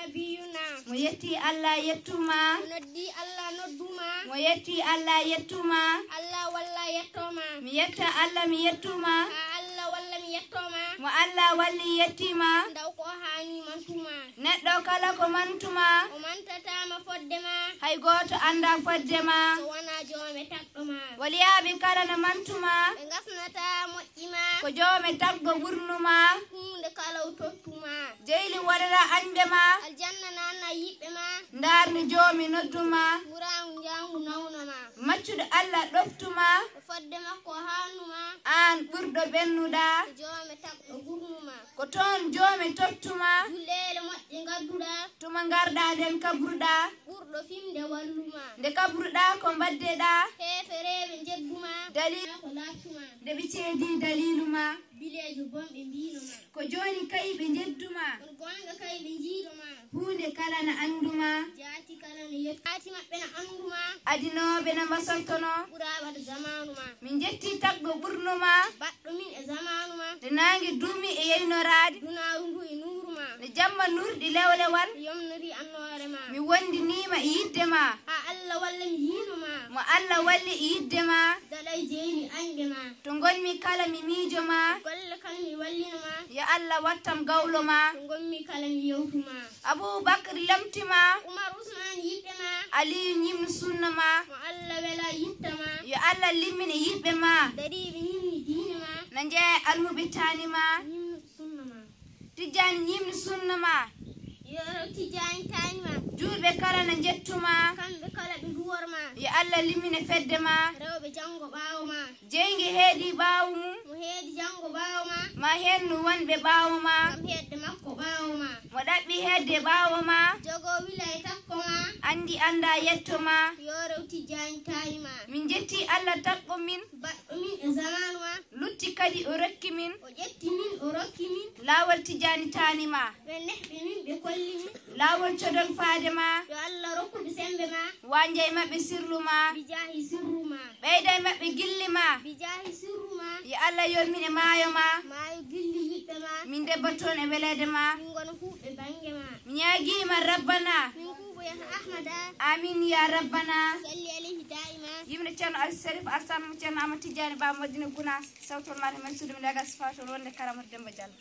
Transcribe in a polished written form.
nabiyuna mo yetti Allah yettuma noddi Allah nodduma mo yetti Allah yettuma Allah walla yettoma mi yetta Allah mi yettuma Allah walla mi yettoma mo Allah walli yettima ndaw ko hani mantuma neɗɗo kala ko mantuma o mantatama foddema hay goto anda foddema so wana jome taɓɗoma waliyaɓe kala no mantuma ɓe gasnata moƴƴima ko jome taggo ɓurnuma hunde kalaw tottuma jeyli waɗata andema aljanna nanna yiɓɓe ma darni jomi nodduma wuramu jangu nawnoma maccuɗo Allah ɗoftuma o fodde makko hannuma an ɓurɗo ɓennuɗa ko jome taɓɗo gurnuma ko toon jome tottuma julɗele moƴƴe gadduɗa tuma garɗa nden kaburɗa ɓurɗo fimde walluma nde kaburɗa ko mbaddeɗa hefereɓe jedduma dalil ko lattuma nde ɓe ceedi daliluma bilejo bonɓe mbinoma ko joni kay ɓe jedduma on gonga kay ɓe jiiɗoma hunde kala no anduma jaati kala no yettati maɓɓe no anduma adinoɓe no mbasoltono ɓura waɗa zamanuma min jetti taggo ɓurnuma baɗɗo min e zamanuma nde nangue duumi e yeynorade dunaru ndu e nuruma nde jamma nurɗi lewlewal yomnori annorema mi wondinima e yiddema ha Allah walla mi yinoma mo Allah walli e yiddema daɗay jeyni anɗema to gonmi kala mi miijoma golle kala mi wallinoma yo Allah wattam gawloma to gommi kala mi yewtuma Aboubacry lamtima Oumar Ousmane yiɗɗema Aliyu ñimno sunnama mo Allah wela yittama yo Allah limmina yiɓɓe ma dariɓe ñimni diinema no jeeya almuɓe tanima ñimno sunnama Tijjani ñimno sunnama yo rew Tijjani tanima juuɓe kala no jettuma kamɓe kala ɓe duworma yo Allah limmina fedde ma rewɓe janggo ɓawoma jeygue heeɗi ɓaawo mum mo heedi janggo ɓawoma ma hennu wonɓe ɓaawo ma kam hedde makko ɓawoma mo ɗaɓɓi hedde ɓaawo ma jogo wila e takkoma andi anda yettoma yo rew Tijjani tanima min jetti Allah takko min baɗɗo min e zamanuma lutti kadi o rokki min o ƴetti min o rokki min laawol Tijjani tanima ɓe nehɓe min ɓe kolli min laawol codon faade ma yo Allah rokkuɓe sembe ma wanjay maɓɓe sirlu ma bijahi sirruma ɓeyday maɓɓe gilli ma bijahi sirruma yo Allah yormine maayo ma maayo gilli yiɓɓe ma min debbo toon e welede ma min gona huuɓe bange ma mi ñaaguima rabbana min kuuɓoyata ahmada amin ya rabbana salli alayhi daima yimɗo ceerno Ali Sharif Alsane ceerno Amadou Tidiane Ba Madina Gounass sawtol mate men suudu mi daga sifatol wonde karamata Demba Diallo